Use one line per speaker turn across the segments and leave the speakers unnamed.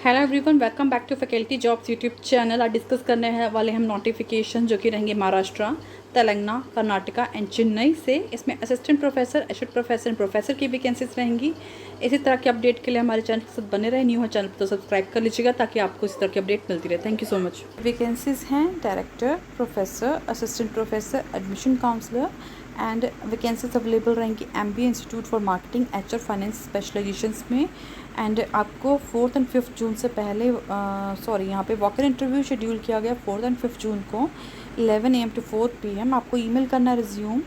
Hello everyone, welcome back to faculty jobs YouTube channel. आज discuss करने वाले हम नोटिफिकेशन जो कि रहेंगे महाराष्ट्र, तेलंगाना, कर्नाटका एंड चेन्नई से। इसमें assistant professor, associate professor and professor की वैकेंसीज रहेंगी। इसी तरह के अपडेट के लिए हमारे चैनल के साथ बने रहे। न्यू हो चैनल तो सब्सक्राइब कर लीजिएगा ताकि आपको इसी तरह की अपडेट मिलती रहे। Thank you so much. Vacancies हैं director, professor, assistant professor, admission counsellor and vacancies available रहेंगी MBA institute for marketing, HR, finance specialisations में। एंड आपको 4 और 5 जून से पहले यहाँ पे वॉकर इंटरव्यू शेड्यूल किया गया 4 और 5 जून को 11 AM to 4 PM। आपको ईमेल करना है रिज्यूम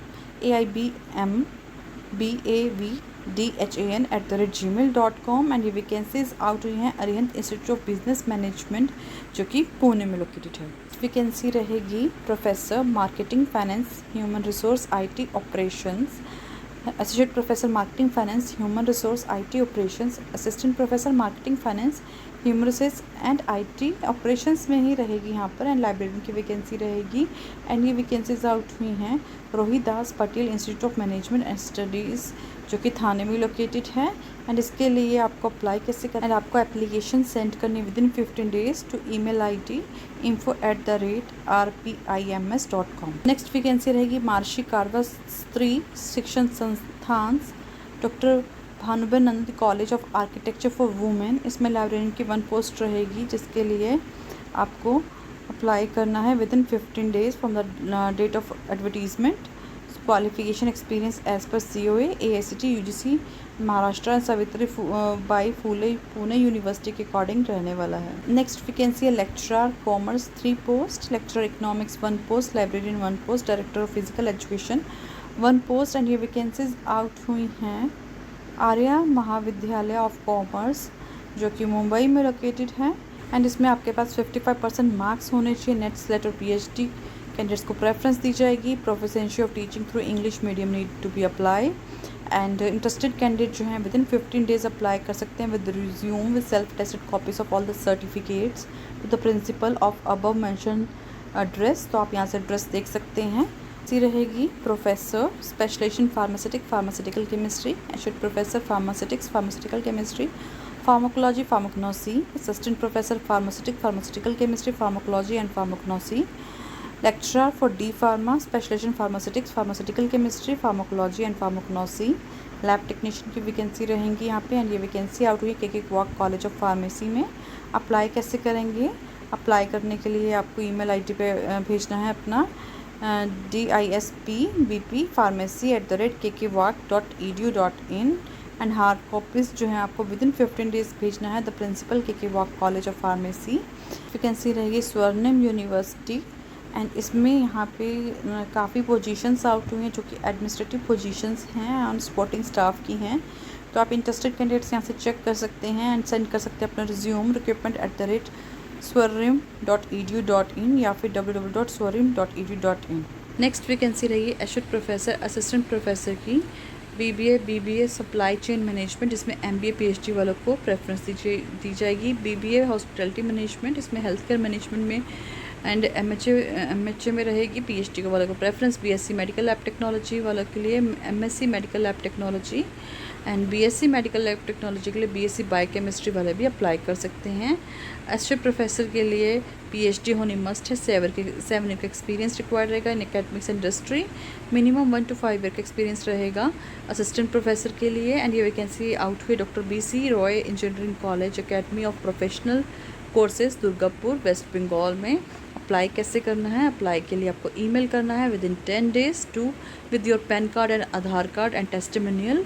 AIBMBAVDHAN@gmail.com। एंड ये वैकेंसीज आउट हुई हैं Arihant institute of business management जो कि पुणे में लोकेटेड है। वैकेंसी रहेगी professor marketing finance human resource IT operations, associate professor marketing finance human resource IT operations, assistant professor marketing finance human resource and IT operations में ही रहेगी यहाँ पर। एंड लाइब्रेरियन की वैकेंसी रहेगी। एंड ये वैकेंसीज आउट हुई हैं रोहित दास Patel institute of management and studies जो कि थाने में लोकेटेड है। एंड इसके लिए आपको अप्लाई कैसे करना है, आपको एप्लीकेशन सेंड करनी within 15 days to email ID info@rpims.com। Next vacancy रहेगी Maharshi Karve Stree Shikshan Sansthan doctor Bhanuben Nand college of architecture for women. इसमें लाइब्रेरियन की 1 पोस्ट रहेगी जिसके लिए आपको अप्लाई करना है within 15 days from the date of advertisement. Qualification experience as per COA AICT UGC Maharashtra and Savitribai Phule Pune university के अकॉर्डिंग रहने वाला है। नेक्स्ट वैकेंसी है lecturer commerce 3 post, lecturer economics 1 post, librarian 1 post, director of physical education 1 post. And ये vacancies out हुई हैं आर्या महाविद्यालय of commerce जो कि मुंबई में लोकेटेड है। एंड इसमें आपके पास 55% मार्क्स होने चाहिए। नेट स्लेट और PhD कैंडिडेट्स को प्रेफरेंस दी जाएगी। Proficiency of teaching through English medium need to be apply. And interested candidate जो हैं विदिन 15 डेज अप्लाई कर सकते हैं with resume with self tested copies of all the certificates to the principal of above mention address. तो आप यहाँ से address देख सकते हैं। सी रहेगी professor specialisation pharmaceutical chemistry, associate professor pharmaceutical chemistry, pharmacology pharmacognosy, assistant professor pharmaceutical chemistry, pharmacology and pharmacognosy, lecturer for D Pharma specialisation pharmaceutical chemistry, pharmacology and pharmacognosy. Lab technician की वैकेंसी रहेंगी यहाँ पे। And ये vacancy out हुई KK Wagh college of pharmacy में। Apply कैसे करेंगे, apply करने के लिए आपको ईमेल ID पे भेजना है अपना dispbpharmacy@kkwac.edu.in। एंड हार्ड कॉपीज़ जो है आपको विदिन 15 डेज भेजना है the principal KK Wagh college of pharmacy. Vacancy रहेगी स्वर्णिम यूनिवर्सिटी। एंड इसमें यहाँ पे काफ़ी पोजीशंस आउट हुई हैं जो कि एडमिनिस्ट्रेटिव पोजीशंस हैं और सपोर्टिंग स्टाफ की हैं। तो आप इंटरेस्टेड कैंडिडेट्स यहाँ से चेक कर सकते हैं एंड सेंड कर सकते हैं अपना रिज्यूम recruitment@swarnim.edu.in या फिर www.swarnim.edu.in। नेक्स्ट वैकेंसी रही एसोसिएट प्रोफेसर असिस्टेंट प्रोफेसर की BBA सप्लाई चेन मैनेजमेंट। इसमें MBA PhD वालों को प्रेफरेंस दी जाएगी। BBA हॉस्पिटलिटी मैनेजमेंट, इसमें हेल्थ केयर मैनेजमेंट में। एंड MHA में रहेगी PhD वालों को preference. BSc medical lab technology वालों के लिए MSc medical lab technology and BSc medical lab technology के लिए BSc बायोकेमिस्ट्री वाले भी अप्लाई कर सकते हैं। एसोसिएट प्रोफेसर के लिए PhD होनी मस्ट है। 7 ईयर का एक्सपीरियंस रिक्वायर्ड रहेगा in academics industry. Minimum 1 to 5 year का एक्सपीरियंस रहेगा असिस्टेंट प्रोफेसर के लिए। एंड ये वैकेंसी आउट हुई doctor BC Roy engineering college academy of professional courses Durgapur West Bengal में। अप्लाई कैसे करना है, अप्लाई के लिए आपको ईमेल करना है within 10 days with your PAN card and Aadhaar card and testimonial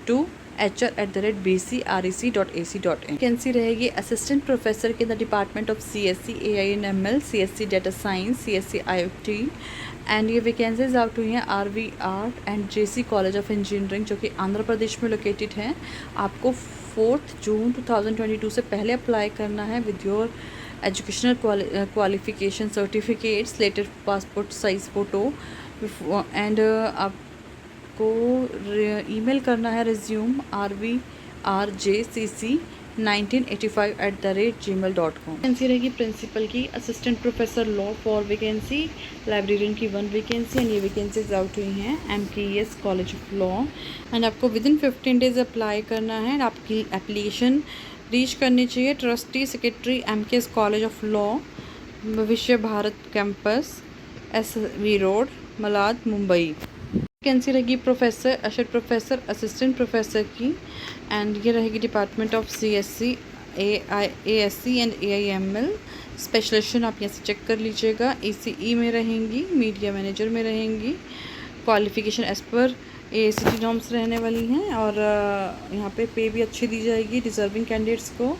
to hr@bcrec.ac.in। Vacancy रहेगी असिस्टेंट प्रोफेसर के the department of CSC AINML, CSC data science, CSC IoT। And ये वैकेंसीज आउट हुई हैं RVR and JC college of engineering जो कि आंध्र प्रदेश में located है। आपको 4 जून 2022 से पहले अप्लाई करना है with your educational qualification certificates, latest passport size photo. And आपको ईमेल करना है रिज्यूम rvrjcc1985@gmail.com। वैकेंसी रहेगी प्रिंसिपल की assistant professor law 4 vacancy, librarian की 1 वैकेंसी। एंड ये वैकेंसीज आउट हुई हैं MKES college of law. And आपको विदिन 15 डेज अप्लाई करना है। एंड आपकी एप्लीकेशन रीच करनी चाहिए trustee secretary MKS college of law, Bhavishya Bharat campus, SV road, Malad, Mumbai. Vacancy रहेगी professor, assistant professor, assistant professor की, एंड ये रहेगी department of CSC, ASC and AIML। Specialisation आप यहाँ से चेक कर लीजिएगा। ECE में रहेंगी, मीडिया मैनेजर में रहेंगी। Qualification as per AICTE norms रहने वाली हैं, और यहाँ पे भी अच्छी दी जाएगी डिज़र्विंग कैंडिडेट्स को।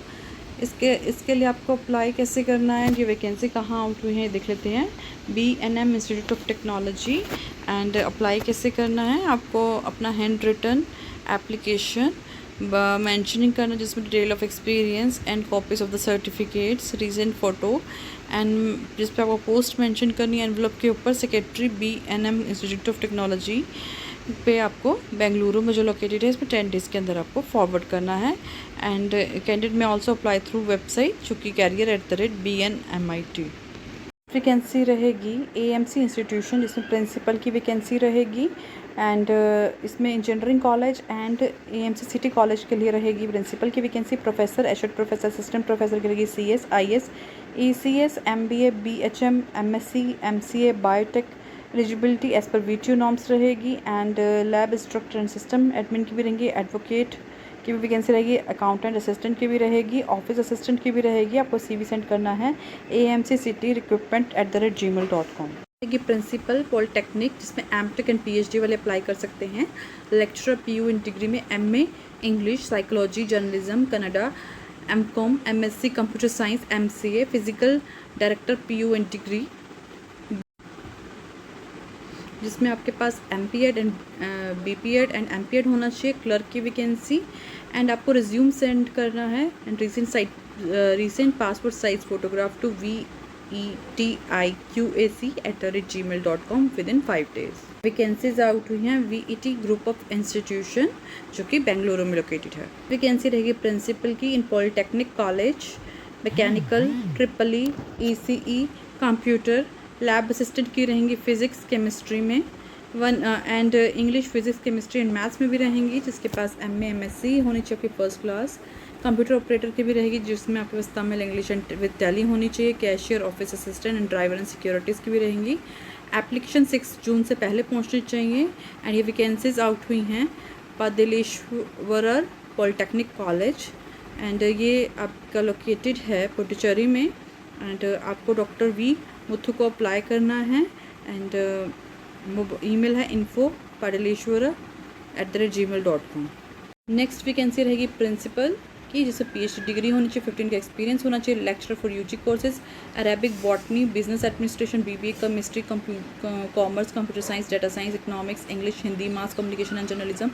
इसके लिए आपको अप्लाई कैसे करना है, ये वैकेंसी कहाँ आउट हुई है देख लेते हैं। BNM institute of technology. And apply कैसे करना है, आपको अपना हैंड रिटन एप्लीकेशन मेंशनिंग करना, जिसमें detail of experience and copies of the certificates, recent photo, and जिस पे आपको पोस्ट मेंशन करनी है एनवलप के ऊपर, secretary BNM institute of technology पे आपको बेंगलुरु में जो लोकेटेड है, इसमें 10 डेज़ के अंदर आपको फॉरवर्ड करना है। And candidate may also apply through website, जो कि career@BNMIT। वैकेंसी रहेगी AMC इंस्टीट्यूशन, जिसमें प्रिंसिपल की वैकेंसी रहेगी। एंड इसमें engineering college and AMC city college के लिए रहेगी प्रिंसिपल की vacancy. Professor, associate professor, assistant professor की रहेगी CS, IS, ECS, MBA, BHM, MSc, MCA, biotech. Eligibility as पर VTU नॉर्म्स रहेगी। And lab instructor and system admin की भी रहेंगी। एडवोकेट की भी वैकेंसी रहेगी। अकाउंटेंट असिस्टेंट की भी रहेगी। ऑफिस असिस्टेंट की भी रहेगी। आपको CV सेंड करना है amccityrecruitment@gmail.com। ये प्रिंसिपल पॉलिटेक्निक, जिसमें MTech एंड PhD वाले अप्लाई कर सकते हैं। लेक्चरर PU इन डिग्री में MA English, psychology, journalism, Kannada, MCOM, MSc computer science, MCA, physical director PU in degree, जिसमें आपके पास MPEd and BPEd and MPEd होना चाहिए। क्लर्क की वैकेंसी। एंड आपको रिज्यूम सेंड करना है and recent passport size photograph to VETIQAC@gmail.com within 5 days. Vacancies out हुई हैं VET ग्रुप ऑफ इंस्टीट्यूशन, जो कि बेंगलुरु में लोकेटेड है। वैकेंसी रहेगी प्रिंसिपल की in polytechnic college, mechanical, EEE, ECE, computer, lab assistant की रहेंगी फिज़िक्स केमिस्ट्री में, and English, physics, chemistry and maths में भी रहेंगी, जिसके पास MA MSc होनी चाहिए आपकी फर्स्ट क्लास। कंप्यूटर ऑपरेटर की भी रहेगी, जिसमें आपके पास Tamil, English and with Tally होनी चाहिए। Cashier, office assistant and driver and securities की भी रहेंगी। एप्लीकेशन 6 जून से पहले पहुँचनी चाहिए। एंड ये वैकेंसीज आउट हुई हैं पादेलेश्वरर पॉलिटेक्निक कॉलेज, एंड ये आपका लोकेटेड है पुडुचेरी में। एंड आपको डॉक्टर V मुथु को अप्लाई करना है। एंड ईमेल है info@padaleshwara@gmail.com। नेक्स्ट वैकेंसी रहेगी प्रिंसिपल की, जिससे PhD डिग्री होनी चाहिए, 15 का एक्सपीरियंस होना चाहिए। Lecturer for UG courses, Arabic, botany, business administration, BBA, chemistry, commerce, computer science, data science, economics, English, Hindi, mass communication and journalism,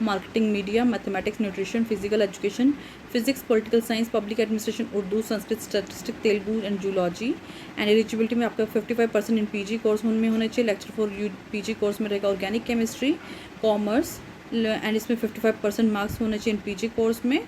marketing, media, mathematics, nutrition, physical education, physics, political science, public administration, Urdu, Sanskrit, statistic, Telugu and zoology. And eligibility में आपका 55% इन PG course में होना चाहिए। Lecture for PG course में रहेगा organic chemistry, commerce, and इसमें 55% marks होने चाहिए इन PG कोर्स में।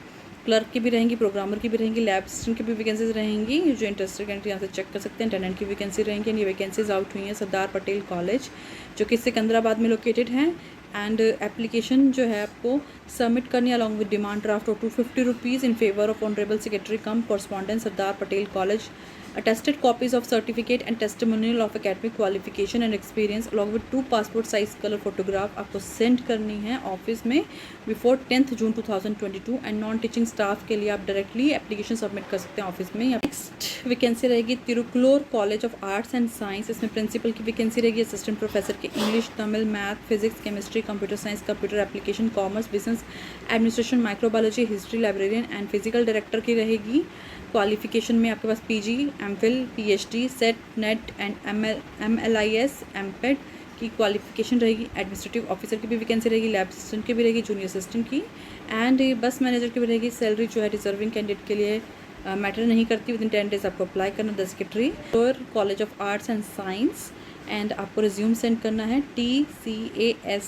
क्लर्क की भी रहेंगी, प्रोग्रामर की भी रहेंगी, लैब असिस्टेंट की भी वैकेंसीज रहेंगी। जो इंटरेस्टेड कैंडिडेट यहाँ से चेक कर सकते हैं। अटेंडेंट की वैकेंसी रहेंगी। एंड ये वैकेंसीज आउट हुई हैं सरदार पटेल कॉलेज, जो कि सिकंदराबाद में लोकेटेड है। एंड एप्लीकेशन जो है आपको सबमिट करनी है along with demand draft of 250 rupees in favour of honourable secretary come correspondent Sardar Patel college. Attested copies of certificate and testimonial of academic qualification and experience along with 2 passport size color photograph आपको send करनी है office में before 10th June 2022। And non teaching staff के लिए आप directly application submit कर सकते हैं ऑफिस में। नेक्स्ट वैकेंसी रहेगी Thirukulor college of arts and science, इसमें प्रिंसिपल की वैकेंसी रहेगी। असिस्टेंट प्रोफेसर के English, Tamil, math, physics, chemistry, computer science, computer application, commerce, business administration, microbiology, history, librarian and physical director की रहेगी। क्वालिफिकेशन में आपके पास PG, MPhil, PhD, SET, NET and MLIS, MPED की क्वालिफिकेशन रहेगी। एडमिनिस्ट्रेटिव ऑफिसर की भी वैकेंसी रहेगी। लैब असिस्टेंट की भी रहेगी, जूनियर असिस्टेंट की। एंड बस मैनेजर की भी रहेगी। सैलरी जो है डिजर्विंग कैंडिडेट के लिए मैटर नहीं करती। विद इन 10 डेज आपको अप्लाई करना। The secretary college of arts and science. And आपको रिज्यूम सेंड करना है TCAS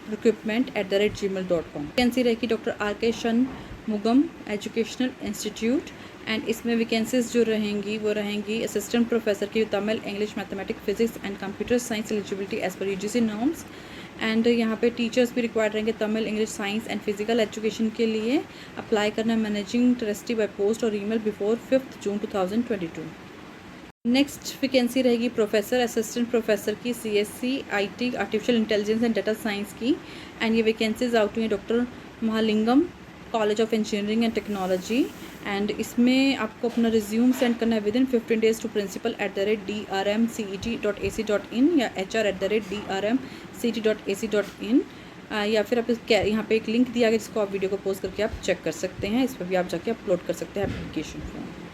recruitment@gmail.com। वैकेंसी रहेगी doctor RK Shanmugam educational institute. And इसमें वैकेंसीज जो रहेंगी वो रहेंगी असिस्टेंट प्रोफेसर की Tamil, English, mathematics, physics and computer science. Eligibility as per UGC norms. And यहाँ पे टीचर्स भी रिक्वायर्ड रहेंगे Tamil, English, science and physical education के लिए। अप्लाई करना मैनेजिंग ट्रस्टी बाय पोस्ट और ईमेल बिफोर 5 जून 2022। नेक्स्ट वैकेंसी रहेगी प्रोफेसर असिस्टेंट प्रोफेसर की CSC IT artificial intelligence and data science की। एंड ये वैकेंसीज आउट हुई हैं doctor Mahalingam college of engineering and technology. And इसमें आपको अपना रिज्यूम सेंड करना है विदिन 15 डेज टू principal@drmcet.ac.in या HR@drmcet.ac.in। या फिर आप यहाँ पे एक लिंक दिया गया जिसको आप वीडियो को पोस्ट करके आप चेक कर सकते हैं। इस पर भी आप जाके अपलोड कर सकते हैं एप्लीकेशन फॉर्म।